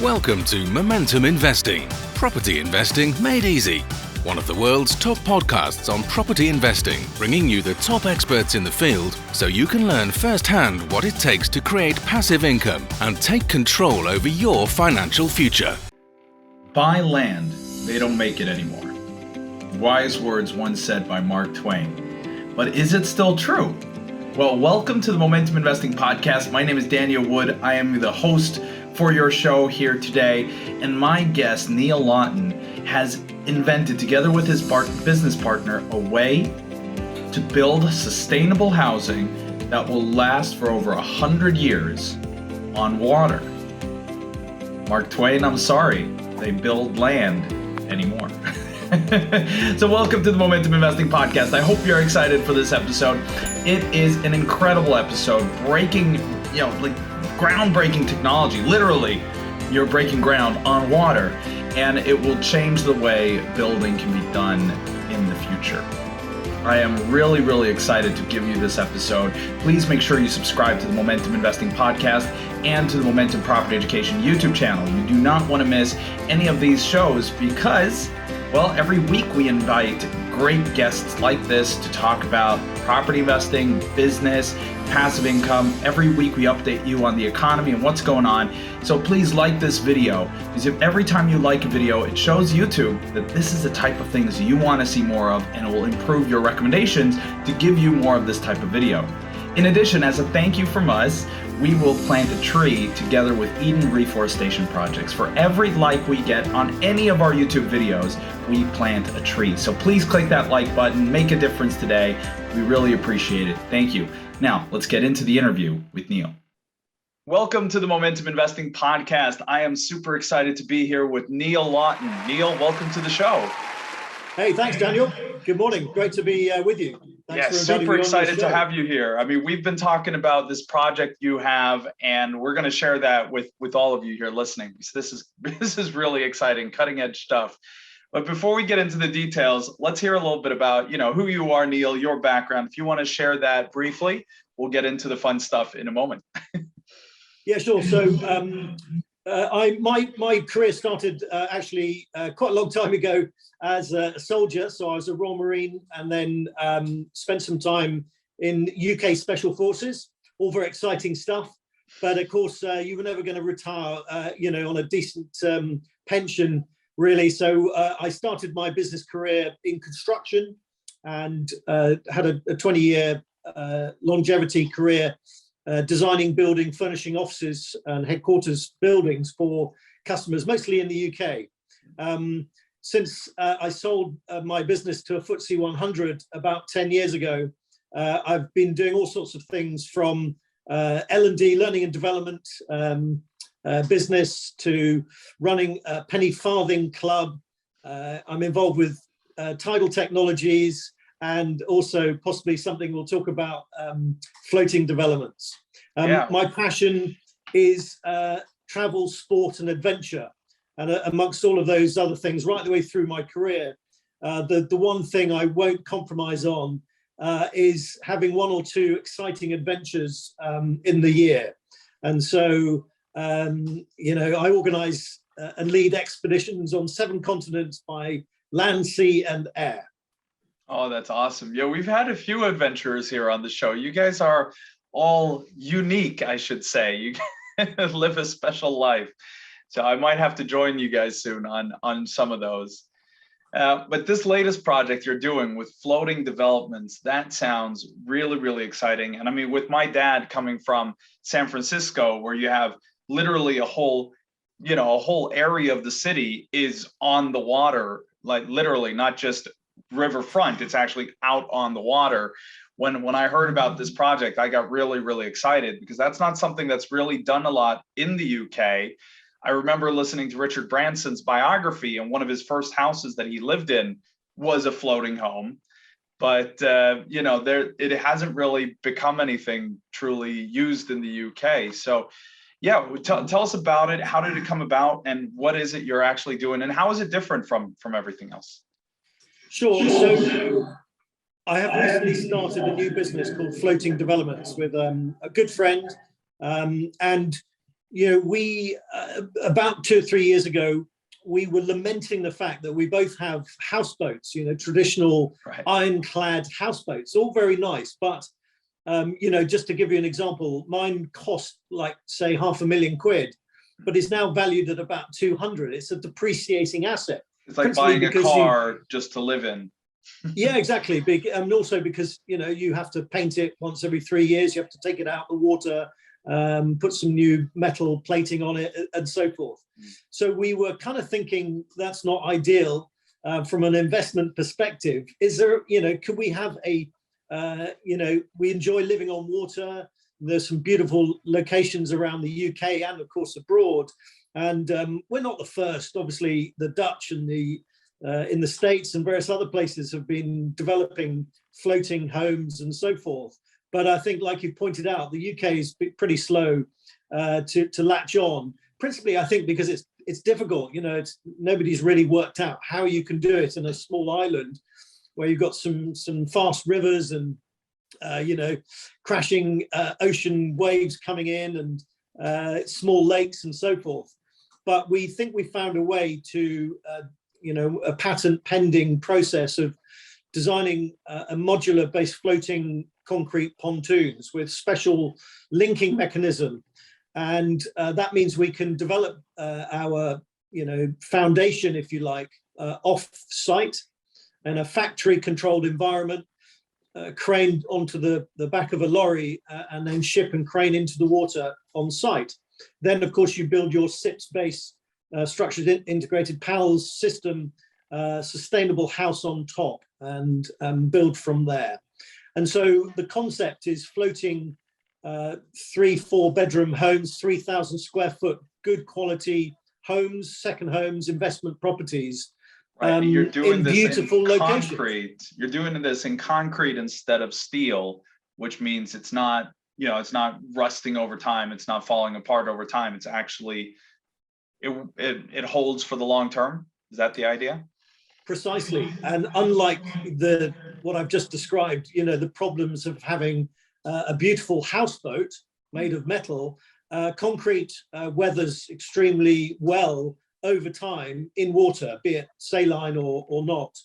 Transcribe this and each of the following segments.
Welcome to Momentum Investing, property investing made easy. One of the world's top podcasts on property investing, bringing you the top experts in the field so you can learn firsthand what it takes to create passive income and take control over your financial future. Buy land, they don't make it anymore. Wise words once said by Mark Twain. But is it still true? Well, welcome to the Momentum Investing Podcast. My name is Daniel Wood. I am the host for your show here today, and my guest, Neil Laughton, has invented, together with his business partner, a way to build sustainable housing that will last for over 100 years on water. Mark Twain, I'm sorry, they build land anymore. So welcome to the Momentum Investing Podcast. I hope you're excited for this episode. It is an incredible episode, groundbreaking technology. Literally, you're breaking ground on water, and it will change the way building can be done in the future. I am really, really excited to give you this episode. Please make sure you subscribe to the Momentum Investing Podcast and to the Momentum Property Education YouTube channel. You do not want to miss any of these shows because, well, every week we invite great guests like this to talk about property investing, business, passive income. Every week we update you on the economy and what's going on. So please like this video, because if every time you like a video, it shows YouTube that this is the type of things you want to see more of, and it will improve your recommendations to give you more of this type of video. In addition, as a thank you from us, we will plant a tree together with Eden Reforestation Projects. For every like we get on any of our YouTube videos, we plant a tree. So please click that like button, make a difference today. We really appreciate it. Thank you. Now, let's get into the interview with Neil. Welcome to the Momentum Investing Podcast. I am super excited to be here with Neil Laughton. Neil, welcome to the show. Hey, thanks, Daniel. Good morning. Great to be with you. Thanks for super excited to have you here. I mean, we've been talking about this project you have, and we're going to share that with all of you here listening. So this is really exciting, cutting edge stuff. But before we get into the details, let's hear a little bit about, who you are, Neil, your background. If you want to share that briefly, we'll get into the fun stuff in a moment. Yeah, sure. So my career started actually quite a long time ago as a soldier. So I was a Royal Marine, and then spent some time in UK Special Forces. All very exciting stuff. But of course, you were never going to retire, on a decent pension, really. So I started my business career in construction and had a 20-year longevity career designing, building, furnishing offices and headquarters buildings for customers, mostly in the UK. Since I sold my business to a FTSE 100 about 10 years ago, I've been doing all sorts of things from L&D, learning and development, business, to running a penny farthing club. I'm involved with tidal technologies, and also possibly something we'll talk about, floating developments. My passion is travel, sport and adventure. And amongst all of those other things, right the way through my career, the one thing I won't compromise on is having one or two exciting adventures in the year. And so, I organize and lead expeditions on 7 continents by land, sea and air. Oh, that's awesome. Yeah, we've had a few adventurers here on the show. You guys are all unique, I should say. You live a special life. So I might have to join you guys soon on some of those. But this latest project you're doing with floating developments, that sounds really, really exciting. And I mean, with my dad coming from San Francisco, where you have literally a whole area of the city is on the water, like literally, not just riverfront, it's actually out on the water. When I heard about this project, I got really, really excited, because that's not something that's really done a lot in the UK. I remember listening to Richard Branson's biography, and one of his first houses that he lived in was a floating home. But it hasn't really become anything truly used in the UK. So yeah, tell us about it. How did it come about, and what is it you're actually doing, and how is it different from everything else? Sure. So I have recently started a new business called Floating Developments with a good friend, and we about 2 or 3 years ago we were lamenting the fact that we both have houseboats, traditional Right. ironclad houseboats, all very nice, but just to give you an example, mine cost like say £500,000, but is now valued at about 200. It's a depreciating asset. It's like buying a car just to live in. Yeah, exactly. And also because you have to paint it once every 3 years. You have to take it out of the water, put some new metal plating on it, and so forth. So we were kind of thinking that's not ideal from an investment perspective. Is there, could we have we enjoy living on water. There's some beautiful locations around the UK and of course abroad. And we're not the first. Obviously, the Dutch and in the States and various other places have been developing floating homes and so forth. But I think, like you pointed out, the UK is pretty slow to latch on. Principally, I think because it's difficult. Nobody's really worked out how you can do it in a small island where you've got some fast rivers and crashing ocean waves coming in and small lakes and so forth. But we think we found a way to a patent pending process of designing a modular-based floating concrete pontoons with special linking mechanism. And that means we can develop our foundation, if you like, off-site in a factory-controlled environment, craned onto the back of a lorry and then ship and crane into the water on site. Then, of course, you build your SIPS-based structured integrated PALS system, sustainable house on top, and build from there. And so the concept is floating 3-4 bedroom homes, 3,000 square foot, good quality homes, second homes, investment properties. Right. You're doing in this beautiful in locations. concrete. You're doing this in concrete instead of steel, which means it's not, it's not rusting over time. It's not falling apart over time. It's actually, it holds for the long term. Is that the idea? Precisely. And unlike what I've just described, the problems of having a beautiful houseboat made of metal, concrete weathers extremely well over time in water, be it saline or not.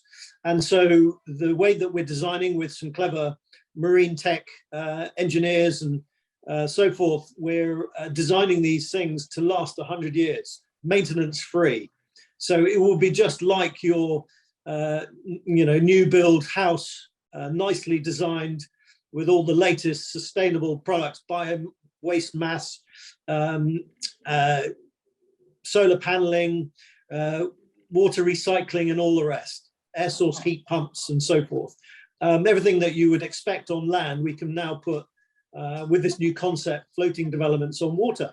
And so the way that we're designing with some clever marine tech engineers and so forth, we're designing these things to last 100 years, maintenance free. So it will be just like your new build house, nicely designed with all the latest sustainable products, bio waste mass, solar paneling, water recycling, and all the rest, air source heat pumps and so forth. Everything that you would expect on land, we can now put with this new concept, floating developments on water.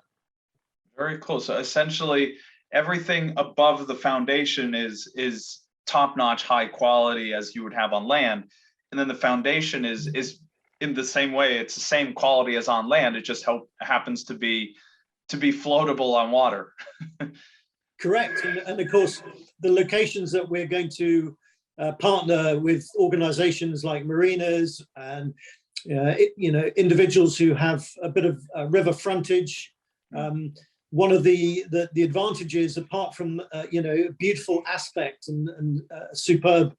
Very cool. So essentially, everything above the foundation is top-notch, high quality as you would have on land, and then the foundation is in the same way. It's the same quality as on land. It just happens to be floatable on water. Correct. And of course, the locations that we're going to partner with organizations like marinas and individuals who have a bit of river frontage. One of the advantages, apart from beautiful aspect and superb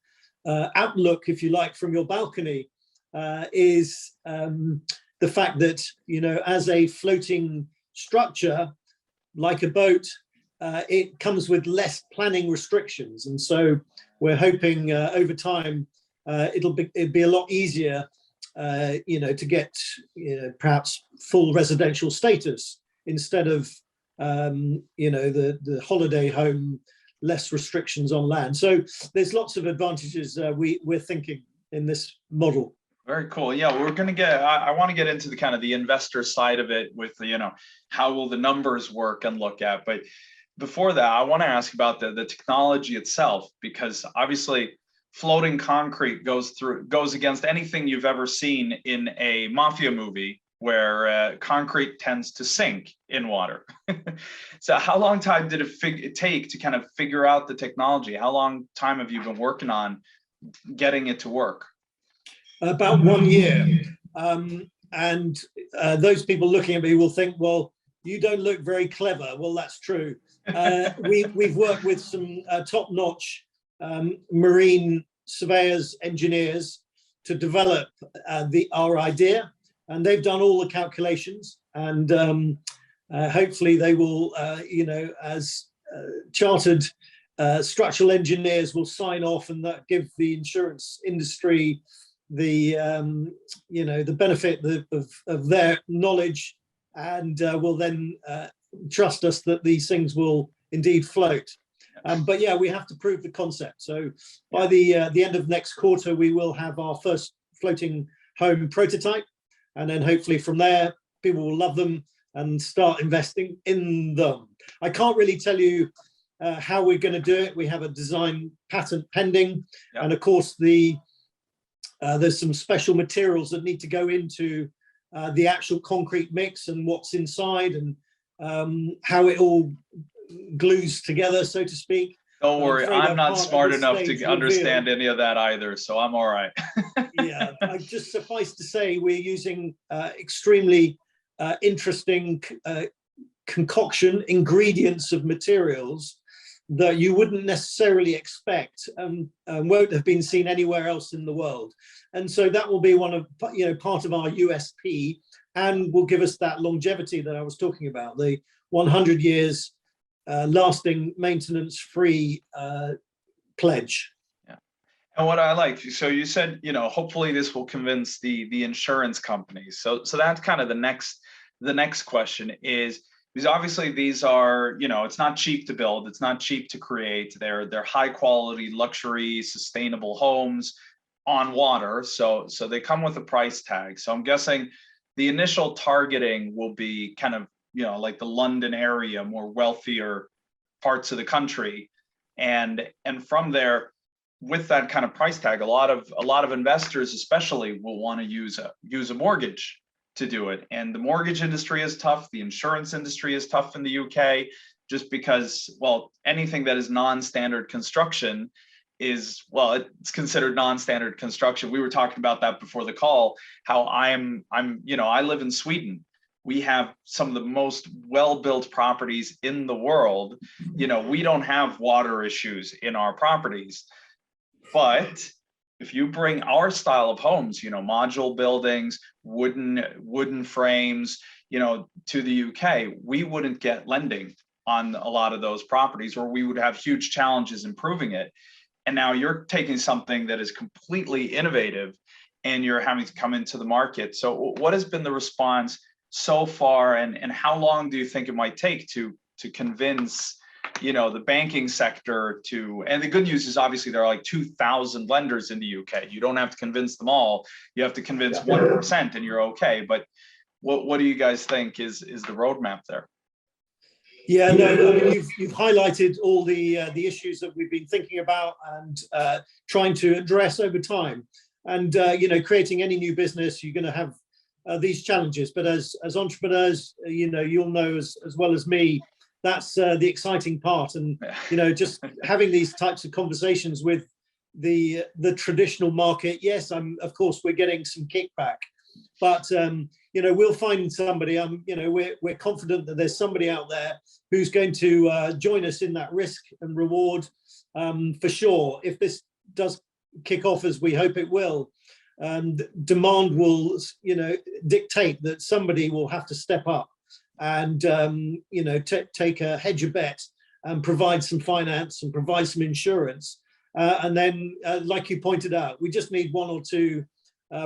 outlook, if you like, from your balcony, is the fact that as a floating structure, like a boat, it comes with less planning restrictions, and so we're hoping over time it'll be a lot easier, to get perhaps full residential status instead of the holiday home, less restrictions on land. So there's lots of advantages we're thinking in this model. Very cool. Yeah, we're going to I want to get into the kind of the investor side of it with, how will the numbers work and look at. But before that, I want to ask about the technology itself, because obviously floating concrete goes against anything you've ever seen in a mafia movie where concrete tends to sink in water. So how long time did it take to kind of figure out the technology? How long time have you been working on getting it to work? About 1 year. And those people looking at me will think, well, you don't look very clever. Well, that's true. We've worked with some top-notch marine surveyors, engineers to develop our idea, and they've done all the calculations, and hopefully they will, as chartered structural engineers will sign off, and that give the insurance industry the the benefit of their knowledge, and will then trust us that these things will indeed float. But yeah, we have to prove the concept. So by the end of next quarter, we will have our first floating home prototype, and then hopefully from there, people will love them and start investing in them. I can't really tell you how we're going to do it. We have a design patent pending, and of course there's some special materials that need to go into the actual concrete mix and what's inside, and how it all glues together, so to speak. Don't worry, I'm not smart enough to understand any of that either, so I'm all right. Yeah, I just suffice to say we're using extremely interesting concoction ingredients of materials that you wouldn't necessarily expect, and won't have been seen anywhere else in the world. And so that will be one of, part of our USP, and will give us that longevity that I was talking about, the 100 years lasting maintenance-free pledge. Yeah. And what I like, so you said, hopefully this will convince the insurance companies. So that's kind of the next question is, because obviously these are, it's not cheap to build, it's not cheap to create. They're high quality, luxury, sustainable homes on water. So they come with a price tag. So I'm guessing the initial targeting will be kind of, like the London area, more wealthier parts of the country. And from there, with that kind of price tag, a lot of investors especially will want to use a mortgage to do it. And the mortgage industry is tough. The insurance industry is tough in the UK, just because, well, anything that is non-standard construction is, well, it's considered non-standard construction. We were talking about that before the call, how I live in Sweden. We have some of the most well-built properties in the world. We don't have water issues in our properties, but if you bring our style of homes, module buildings, wooden frames, to the UK, we wouldn't get lending on a lot of those properties, or we would have huge challenges improving it. And now you're taking something that is completely innovative and you're having to come into the market. So what has been the response so far, and how long do you think it might take to convince the banking sector to, and the good news is obviously there are like 2,000 lenders in the UK. You don't have to convince them all. You have to convince 1% and you're okay. But what do you guys think is the roadmap there? Yeah, no, I mean, you've highlighted all the issues that we've been thinking about and trying to address over time. And creating any new business, you're going to have these challenges. But as entrepreneurs, you'll know as well as me, that's the exciting part. And just having these types of conversations with the traditional market. Yes, of course we're getting some kickback, but we'll find somebody. We're confident that there's somebody out there who's going to join us in that risk and reward, for sure. If this does kick off as we hope it will, demand will dictate that somebody will have to step up and take a hedge a bet and provide some finance and provide some insurance, and then like you pointed out, we just need one or two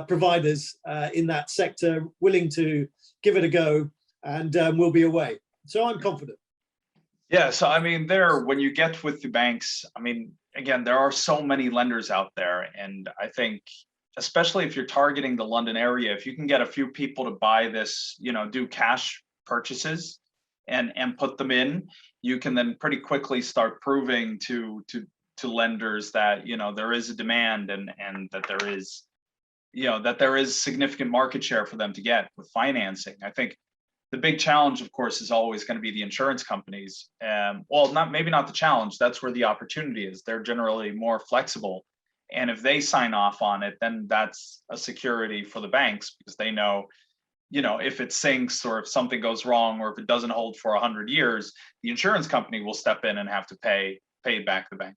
providers in that sector willing to give it a go, and we'll be away. So I'm confident. Yeah, so I mean, when you get with the banks, I mean, again, there are so many lenders out there, and I think especially if you're targeting the London area, if you can get a few people to buy this, do cash purchases and put them in, you can then pretty quickly start proving to lenders that there is a demand, and that there is significant market share for them to get with financing. I think the big challenge, of course, is always going to be the insurance companies. Well, maybe not the challenge. That's where the opportunity is. They're generally more flexible And if they sign off on it, then that's a security for the banks, because they know, if it sinks or if something goes wrong or if it doesn't hold for 100 years, the insurance company will step in and have to pay back the bank.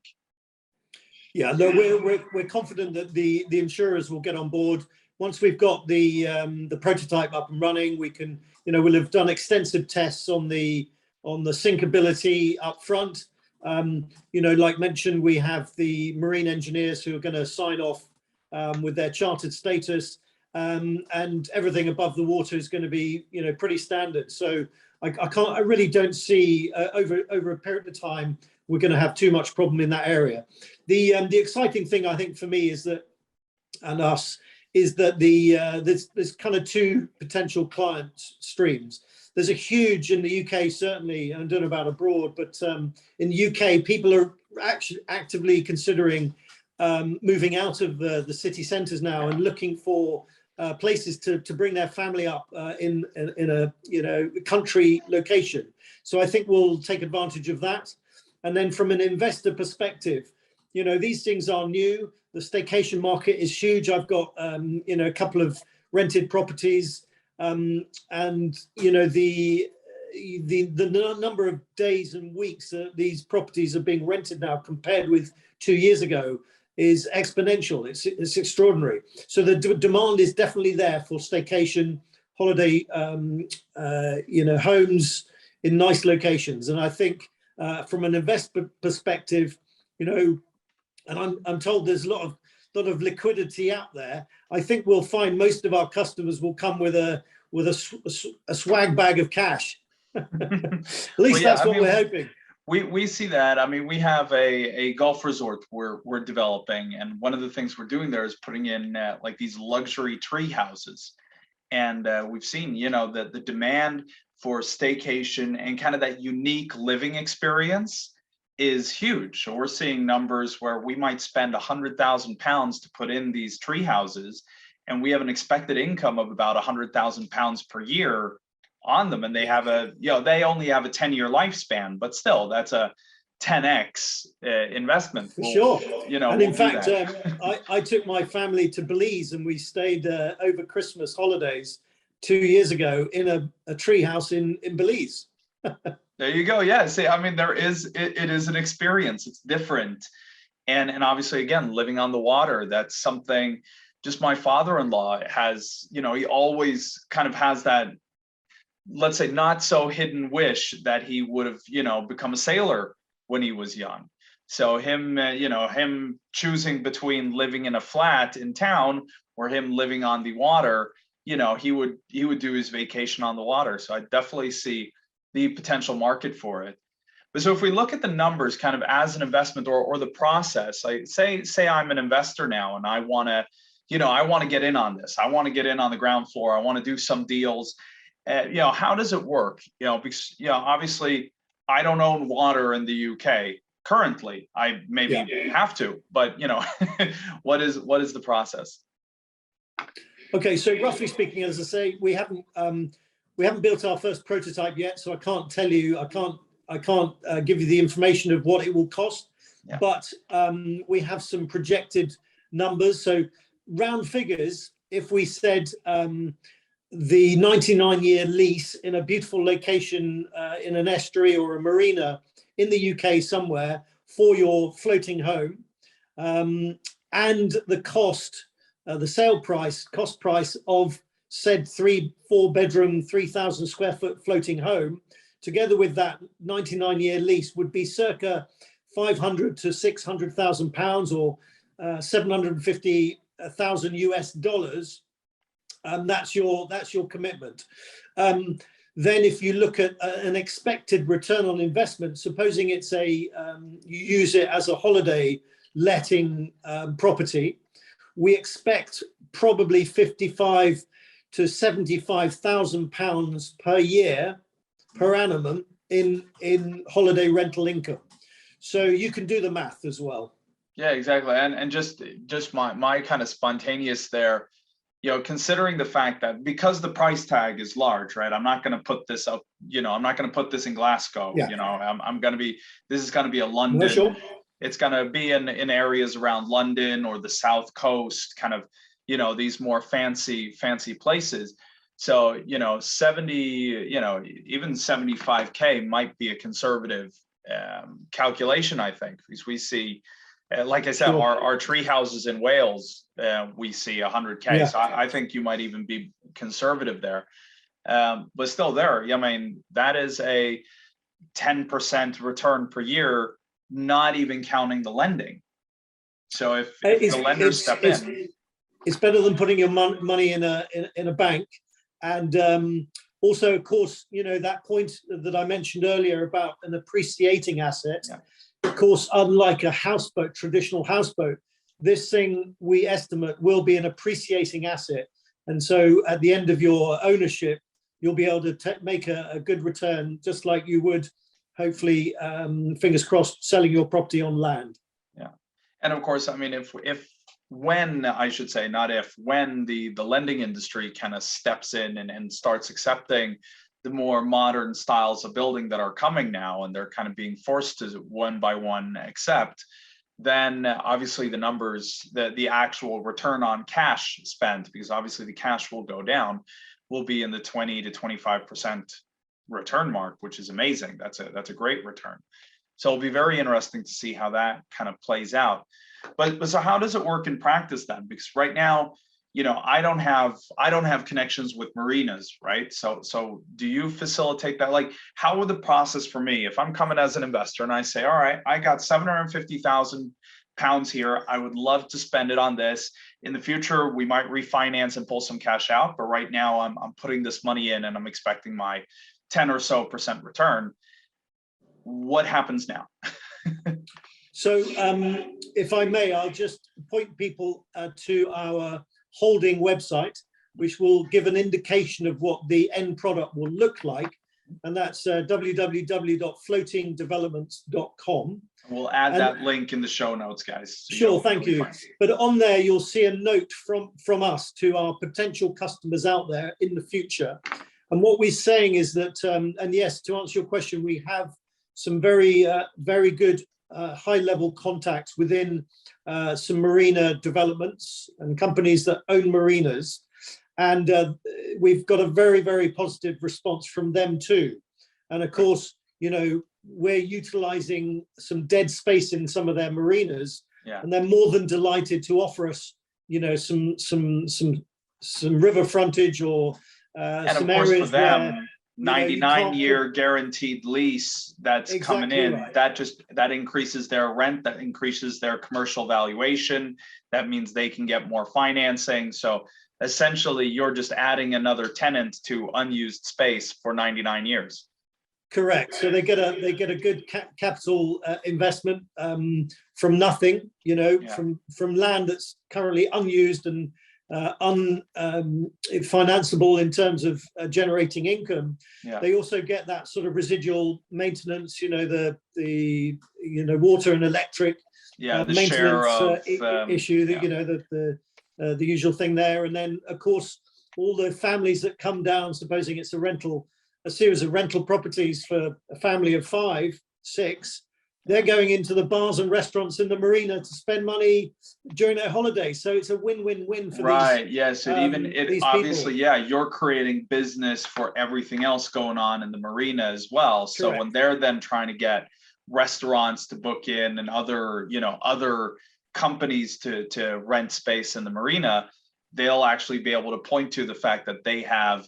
Yeah, no, we're confident that the insurers will get on board once we've got the prototype up and running. We can, we'll have done extensive tests on the sinkability up front. Like mentioned, we have the marine engineers who are going to sign off with their chartered status, and everything above the water is going to be, pretty standard. So I really don't see over a period of time we're going to have too much problem in that area. The exciting thing, I think, for me is that, and us, is that there's kind of two potential client streams. There's a huge, in the UK certainly, I don't know about abroad, but in the UK, people are actually actively considering moving out of the city centres now and looking for places to bring their family up in a country location. So I think we'll take advantage of that. And then from an investor perspective, these things are new. The staycation market is huge. I've got a couple of rented properties, and the number of days and weeks that these properties are being rented now compared with 2 years ago is exponential. It's extraordinary. So the demand is definitely there for staycation, holiday, homes in nice locations. And I think from an investment perspective, and I'm told there's a lot of liquidity out there. I think we'll find most of our customers will come with a swag bag of cash. At least that's what we're hoping. We see that. I mean, we have a golf resort we're developing, and one of the things we're doing there is putting in like these luxury tree houses. And we've seen, that the demand for staycation and kind of that unique living experience is huge. So we're seeing numbers where we might spend £100,000 to put in these tree houses, and we have an expected income of about £100,000 per year on them. And they have they only have a 10-year lifespan, but still, that's a 10x investment. For sure. And in fact, I took my family to Belize, and we stayed over Christmas holidays 2 years ago in a tree house in Belize. There you go. Yeah. See, I mean, it is an experience. It's different. And obviously, again, living on the water, that's something. Just my father-in-law has, he always kind of has that, let's say, not so hidden wish that he would have, become a sailor when he was young. So him choosing between living in a flat in town or him living on the water, he would do his vacation on the water. So I definitely see the potential market for it. But so if we look at the numbers kind of as an investment or the process, like say I'm an investor now and I want to get in on this. I want to get in on the ground floor. I want to do some deals. How does it work? Because obviously I don't own water in the UK currently. I maybe have to, but what is the process? Okay, so roughly speaking, as I say, we haven't built our first prototype yet, so I can't tell you. I can't give you the information of what it will cost. Yeah. But we have some projected numbers. So round figures, if we said the 99-year lease in a beautiful location in an estuary or a marina in the UK somewhere for your floating home, and the cost, the sale price, cost price of said 3-4 bedroom, 3,000 square foot floating home, together with that 99-year lease, would be circa 500 to 600,000 pounds or 750,000 US dollars. That's your commitment. Then if you look at an expected return on investment, supposing it's you use it as a holiday letting property, we expect probably 55 to 75,000 pounds per year per annum in holiday rental income. So you can do the math as well. Yeah, exactly. And just my kind of spontaneous there, considering the fact that because the price tag is large, right? I'm not going to put this up, I'm not going to put this in Glasgow. Yeah. This is going to be a London. No, sure. It's going to be in areas around London or the South Coast, kind of, these more fancy places. So, 70, even 75K might be a conservative calculation, I think, because we see, like I said, Sure. our tree houses in Wales, we see 100K. Yeah. So I think you might even be conservative there. But still there, I mean, that is a 10% return per year, not even counting the lending. So if the lenders step in, it's better than putting your money in a bank. And also, of course, that point that I mentioned earlier about an appreciating asset. Yeah. Of course, unlike a houseboat, traditional houseboat, this thing we estimate will be an appreciating asset. And so at the end of your ownership, you'll be able to make a good return, just like you would, hopefully, fingers crossed, selling your property on land. Yeah. And of course, I mean, when the lending industry kind of steps in and starts accepting the more modern styles of building that are coming now, and they're kind of being forced to one by one accept, then obviously the numbers, the actual return on cash spent, because obviously the cash will go down, will be in the 20 to 25% return mark, which is amazing. That's a great return. So it'll be very interesting to see how that kind of plays out. But so how does it work in practice then? Because right now, I don't have connections with marinas, right? So do you facilitate that? Like, how would the process for me, if I'm coming as an investor and I say, all right, I got £750,000 here, I would love to spend it on this. In the future, we might refinance and pull some cash out, but right now I'm putting this money in and I'm expecting my 10 or so % return. What happens now? So if I may, I'll just point people to our holding website, which will give an indication of what the end product will look like. And that's www.floatingdevelopments.com. We'll add that link in the show notes, guys. So sure, thank you. But on there, you'll see a note from us to our potential customers out there in the future. And what we're saying is that, and yes, to answer your question, we have some very good high-level contacts within some marina developments and companies that own marinas. And we've got a very, very positive response from them too. And of course, we're utilizing some dead space in some of their marinas, and they're more than delighted to offer us, some river frontage or some areas for them, where 99-year guaranteed lease that's coming in, right. that increases their rent, that increases their commercial valuation. That means they can get more financing. So essentially, you're just adding another tenant to unused space for 99 years. Correct. So they get a good capital investment from nothing, from land that's currently unused and unfinanceable in terms of generating income. They also get that sort of residual maintenance, the water and electric maintenance issue that the usual thing there. And then of course all the families that come down, supposing it's a series of rental properties for a family of 5, 6, they're going into the bars and restaurants in the marina to spend money during their holiday. So it's a win-win-win for right. these. Yes. It obviously, you're creating business for everything else going on in the marina as well. So Correct. When they're then trying to get restaurants to book in and other companies to rent space in the marina, they'll actually be able to point to the fact that they have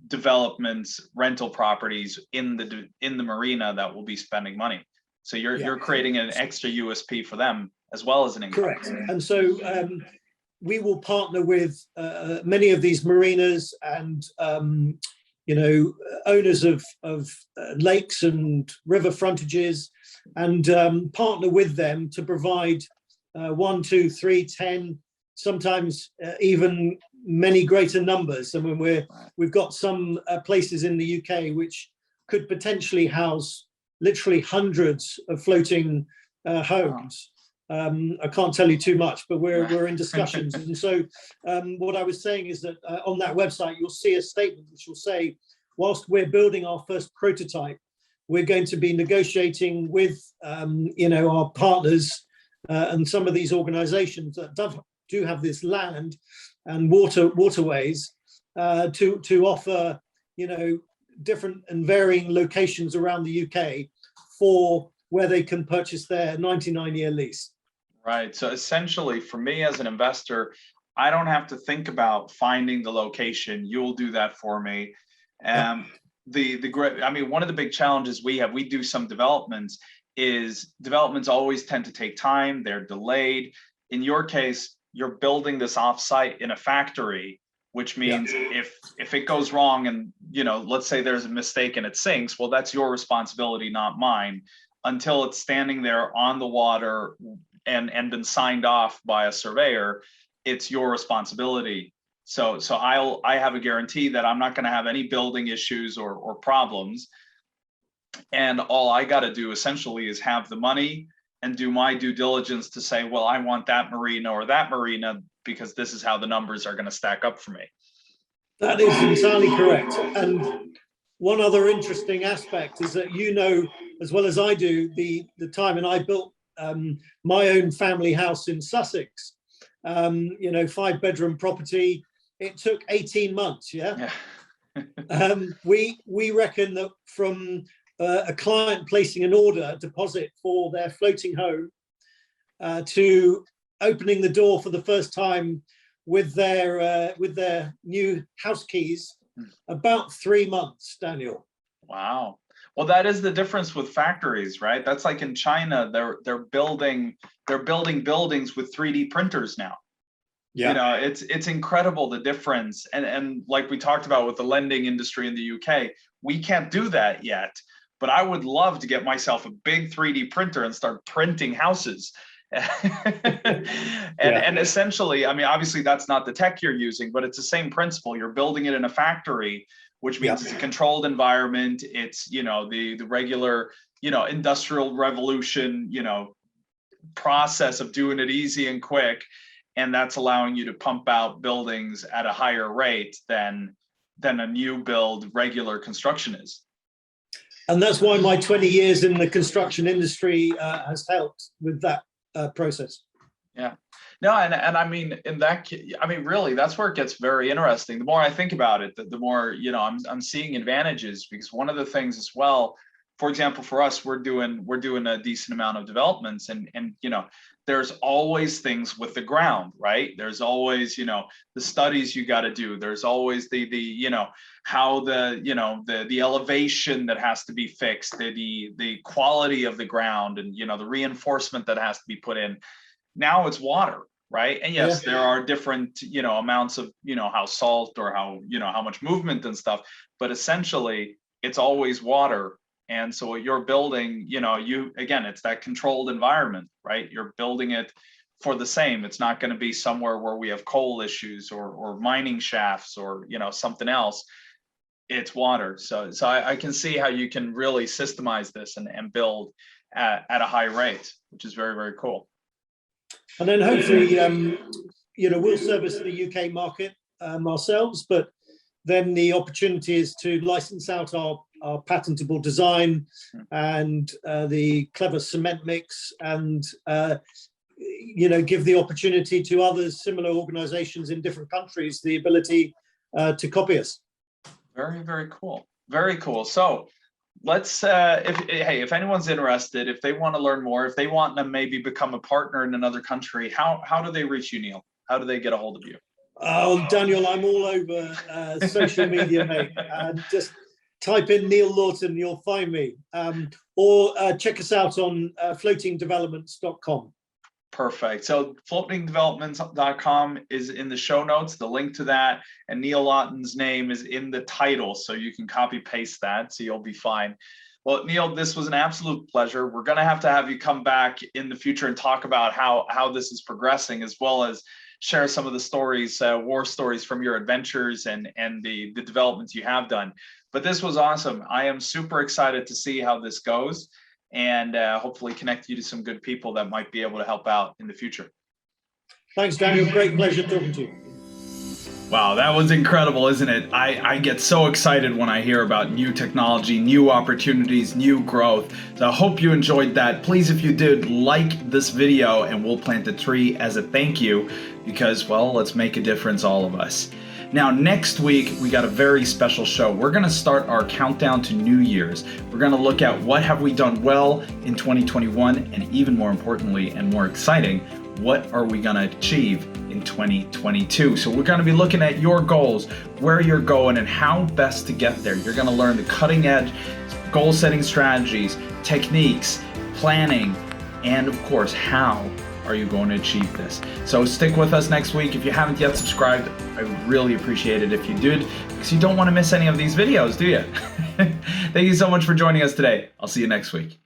developments, rental properties in the marina that will be spending money. So you're creating an extra USP for them as well as an income. Correct. And so we will partner with many of these marinas and owners of lakes and river frontages, and partner with them to provide 1, 2, 3, 10, sometimes even many greater numbers. I mean, we've got some places in the UK which could potentially house literally hundreds of floating homes. I can't tell you too much, but we're in discussions. And so what I was saying is that on that website, you'll see a statement which will say, whilst we're building our first prototype, we're going to be negotiating with our partners and some of these organizations that do have this land and waterways to offer different and varying locations around the UK for where they can purchase their 99-year lease. Right. So essentially, for me as an investor, I don't have to think about finding the location. You'll do that for me. One of the big challenges we do some developments, is developments always tend to take time. They're delayed. In your case, you're building this offsite in a factory, which means if it goes wrong and, let's say there's a mistake and it sinks, well, that's your responsibility, not mine, until it's standing there on the water and been signed off by a surveyor. It's your responsibility. So I have a guarantee that I'm not going to have any building issues or problems. And all I got to do essentially is have the money and do my due diligence to say, well, I want that marina or that marina because this is how the numbers are going to stack up for me. That is entirely correct. And one other interesting aspect is that as well as I do, the time, and I built my own family house in Sussex, 5-bedroom property. It took 18 months. Yeah. We reckon that from a client placing an order deposit for their floating home to opening the door for the first time with their new house keys, about 3 months, Daniel. Wow. Well, that is the difference with factories, right? That's like in China, they're building buildings with 3D printers now. Yeah. It's incredible, the difference. And like we talked about with the lending industry in the UK, we can't do that yet. But I would love to get myself a big 3D printer and start printing houses. And essentially, obviously that's not the tech you're using, but it's the same principle. You're building it in a factory, which means it's a controlled environment. It's, the regular, industrial revolution, process of doing it easy and quick. And that's allowing you to pump out buildings at a higher rate than a new build regular construction is. And that's why my 20 years in the construction industry has helped with that process. Yeah. No, and really, that's where it gets very interesting. The more I think about it, the more, I'm seeing advantages, because one of the things as well, for example, for us, we're doing a decent amount of developments, and there's always things with the ground, right? There's always, the studies you got to do. There's always the how the elevation that has to be fixed, the quality of the ground, and, the reinforcement that has to be put in. Now it's water, right? And yes, there are different, amounts of, how salt or how much movement and stuff, but essentially it's always water. And so what you're building, it's that controlled environment, right? You're building it for the same. It's not going to be somewhere where we have coal issues or mining shafts or, something else. It's water. So I can see how you can really systemize this and build at a high rate, which is very, very cool. And then hopefully, we'll service the UK market ourselves, but then the opportunity is to license out our patentable design and the clever cement mix, and give the opportunity to others, similar organizations in different countries, the ability to copy us. Very, very cool. Very cool. So let's if anyone's interested, if they want to learn more, if they want to maybe become a partner in another country, how do they reach you, Neil? How do they get a hold of you? Oh, Daniel, I'm all over social media, mate. Just type in Neil Laughton, you'll find me. Or check us out on floatingdevelopments.com. Perfect. So floatingdevelopments.com is in the show notes, the link to that, and Neil Laughton's name is in the title, so you can copy paste that, so you'll be fine. Well, Neil, this was an absolute pleasure. We're going to have you come back in the future and talk about how this is progressing, as well as share some of the stories, war stories from your adventures and the developments you have done. But this was awesome. I am super excited to see how this goes, and hopefully connect you to some good people that might be able to help out in the future. Thanks, Daniel. Great pleasure talking to you. Wow, that was incredible, isn't it? I get so excited when I hear about new technology, new opportunities, new growth. So I hope you enjoyed that. Please, if you did, like this video and we'll plant a tree as a thank you because, well, let's make a difference, all of us. Now, next week, we got a very special show. We're going to start our countdown to New Year's. We're going to look at what have we done well in 2021, and even more importantly and more exciting, what are we going to achieve in 2022? So we're going to be looking at your goals, where you're going, and how best to get there. You're going to learn the cutting edge goal setting strategies, techniques, planning, and of course, how are you going to achieve this? So stick with us next week. If you haven't yet subscribed, I would really appreciate it if you did, because you don't want to miss any of these videos, do you? Thank you so much for joining us today. I'll see you next week.